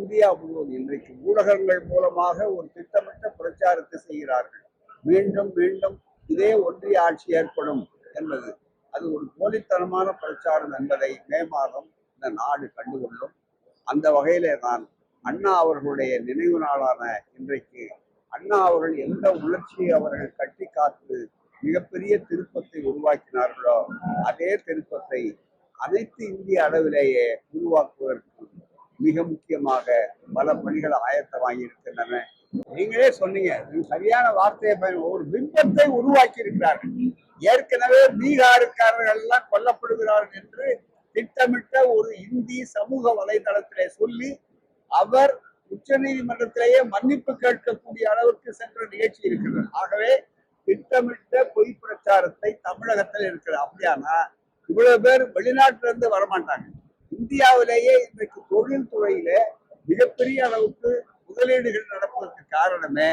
India முழுவதும் இன்றைக்கு ஊடகங்கள் மூலமாக ஒரு திட்டமிட்ட பிரச்சாரத்தை செய்கிறார்கள். மீண்டும் மீண்டும் இதே ஒன்றிய ஆட்சி ஏற்படும் என்பது அது ஒரு போலித்தனமான பிரச்சாரம் என்பதை மே மாதம் இந்த நாடு கண்டுகொள்ளும். அந்த வகையிலே தான் அண்ணா அவர்களுடைய நினைவு நாளான இன்றைக்கு அண்ணா அவர்கள் எந்த உணர்ச்சியை அவர்கள் கட்டி காத்து மிகப்பெரிய திருப்பத்தை உருவாக்கினார்களோ அதே திருப்பத்தை அனைத்து இந்திய அளவிலேயே உருவாக்குவதற்கு மிக முக்கியமாக பல பணிகள் ஆயத்தமாகி இருக்கின்றன. நீங்களே சொன்னீங்க, சரியான வார்த்தையை ஒரு பிம்பத்தை உருவாக்கி இருக்கிறார்கள். ஏற்கனவே பீகாருக்காரர்கள் எல்லாம் கொல்லப்படுகிறார்கள் என்று திட்டமிட்ட ஒரு இந்தி சமூக வலைதளத்திலே சொல்லி அவர் உச்ச நீதிமன்றத்திலேயே மன்னிப்பு கேட்கக்கூடிய அளவுக்கு சென்ற நிகழ்ச்சி இருக்கிறது. ஆகவே திட்டமிட்ட பொய் பிரச்சாரத்தை தமிழகத்தில் இருக்கிறது. அப்படியானா இவ்வளவு பேர் வெளிநாட்டிலிருந்து வரமாட்டாங்க. இந்தியாவிலேயே இன்றைக்கு தொழில்துறையில மிகப்பெரிய அளவுக்கு முதலீடுகள் நடப்பதற்கு காரணமே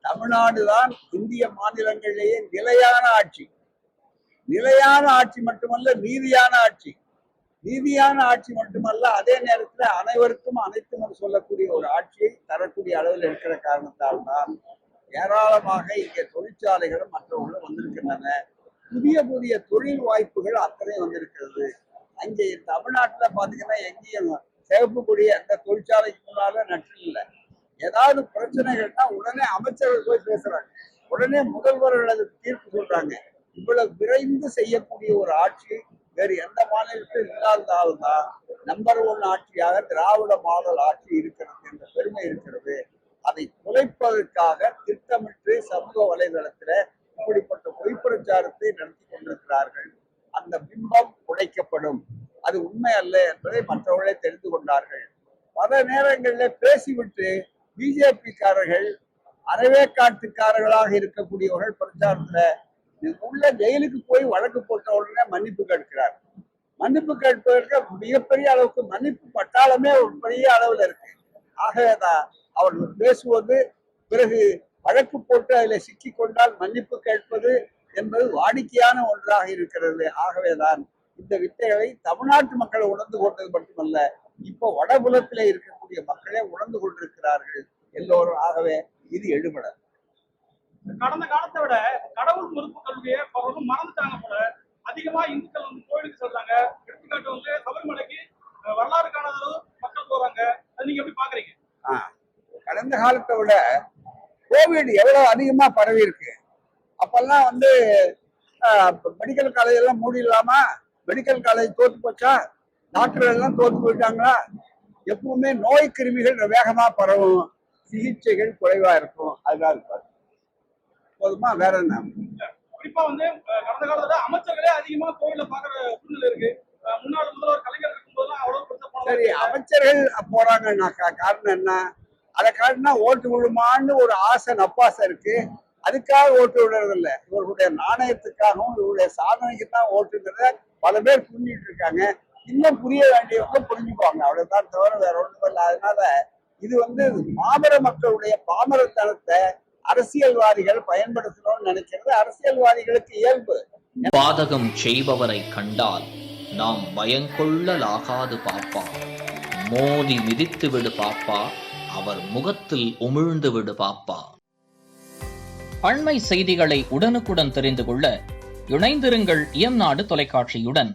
தமிழ்நாடுதான். இந்திய மாநிலங்களிலேயே நிலையான ஆட்சி, நிலையான ஆட்சி மட்டுமல்ல நீதியான ஆட்சி, நீதியான ஆட்சி மட்டுமல்ல அதே நேரத்தில் அனைவருக்கும் அனைத்தும் சொல்லக்கூடிய ஒரு ஆட்சியை தரக்கூடிய அளவில் இருக்கிற காரணத்தால் தான் ஏராளமாக இங்கே தொழிற்சாலைகளும் மற்றவர்களும் வந்திருக்கின்றன. புதிய புதிய தொழில் வாய்ப்புகள் அத்தனை வந்திருக்கிறது. அங்கே தமிழ்நாட்டுல பாத்தீங்கன்னா எங்கேயும் சிவப்பு கொடிய அந்த தொழிற்சாலைக்கு முன்னால நட்டு இல்லை. ஏதாவது பிரச்சனைகள்னா உடனே அமைச்சர்கள் போய் பேசுறாங்க, உடனே முதல்வர்கள் தீர்ப்பு சொல்றாங்க. இவ்வளவு விரைந்து செய்யக்கூடிய ஒரு ஆட்சி வேறு எந்த மாநிலத்தில் இல்லாததால்தான் நம்பர் 1 ஆட்சியாக திராவிட மாடல் ஆட்சி இருக்கிறது என்ற பெருமை இருக்கிறது. அதை குலைப்பதற்காக திட்டமிட்டு சமூக வலைதளத்துல இப்படிப்பட்ட பொய் பிரச்சாரத்தை நடத்தி கொண்டிருக்கிறார்கள். அந்த பிம்பம் உடைக்கப்படும், அது உண்மை அல்ல என்பதை மற்றவர்களே தெரிந்து கொண்டார்கள். பல நேரங்களில் பேசிவிட்டு பிஜேபிக்காரர்கள் அறவேக்காட்டுக்காரர்களாக இருக்கக்கூடியவர்கள் பிரச்சாரத்துல உள்ள ஜெயிலுக்கு போய் வழக்கு போட்ட உடனே மன்னிப்பு கேட்கிறார். மன்னிப்பு கேட்பதற்கு மிகப்பெரிய அளவுக்கு மன்னிப்பு பட்டாளமே ஒரு பெரிய அளவுல இருக்கு. ஆகவேதான் அவர்கள் பேசுவது, பிறகு வழக்கு போட்டு அதில் சிக்கி கொண்டால் மன்னிப்பு கேட்பது என்பது வாடிக்கையான ஒன்றாக இருக்கிறது. ஆகவேதான் இந்த வித்தைகளை தமிழ்நாட்டு மக்களை உணர்ந்து கொண்டது மட்டுமல்ல, இப்போ வடபுலத்திலே இருக்கக்கூடிய மக்களே உணர்ந்து கொண்டிருக்கிறார்கள் எல்லோரும். ஆகவே இது எடுபட கடந்த காலத்தை விட கடவுள் மறுப்பு கல்வியை மறந்துட்டாங்க போல. அதிகமா இந்துக்கள் வந்து கோயிலுக்கு சொல்றாங்க. எடுத்துக்காட்டு வந்து சபரிமலைக்கு வரலாறு காணாத மக்கள் போறாங்க. நீங்க எப்படி பாக்குறீங்க? கடந்த காலத்தை விட கோவிட் எவ்வளவு அதிகமா பரவி இருக்கு. அப்பெல்லாம் வந்து மெடிக்கல் காலேஜ் எல்லாம் மூடிடலாமா? மெடிக்கல் காலேஜ் தோத்து போச்சா? டாக்டர் எல்லாம் தோத்து போயிட்டாங்களா? எப்பவுமே நோய் கிருமிகள் வேகமா பரவும், சிகிச்சைகள் குறைவா இருக்கும். அதுதான் இருப்பாரு. போதுமா? வேற என்ன? குறிப்பா வந்து கடந்த காலத்துல அமைச்சர்களே அதிகமா கோவில பாக்குற சூழ்நிலை இருக்கு. முன்னாள் முதல்வர் கலைஞர் இருக்கும்போதெல்லாம் அவ்வளவு சரி, அமைச்சர்கள் போறாங்கன்னாக்கா காரணம் என்ன? அதை காட்டினா ஓட்டு விழுமான்னு ஒரு ஆசை நப்பாசை இருக்கு. அதுக்காக ஓட்டு விடுறது இல்லை. இவர்களுடைய நாணயத்துக்காகவும் இவருடைய சாதனைக்கு தான் ஓட்டுங்கிறத பல பேர் புரிஞ்சுட்டு இருக்காங்க. இன்னும் புரிய வேண்டியவங்க புரிஞ்சுக்குவாங்க, அவ்வளவுதான் தவிர வேற ஒன்றும் இல்லை. அதனால இது வந்து மாபெர மக்களுடைய பாமரத்தனத்தை அரசியல்வாதிகள் பயன்படுத்தணும்னு நினைக்கிறது அரசியல்வாதிகளுக்கு இயல்பு. பாதகம் செய்பவரை கண்டால் நாம் பயங்கொள்ளலாகாது பாப்பா, மோதி மிதித்து விடு பாப்பா, அவர் முகத்தில் உமிழ்ந்து விடு பாப்பா. அண்மை செய்திகளை உடனுக்குடன் தெரிந்து கொள்ள இணைந்திருங்கள் இயம்நாடு தொலைக்காட்சியுடன்.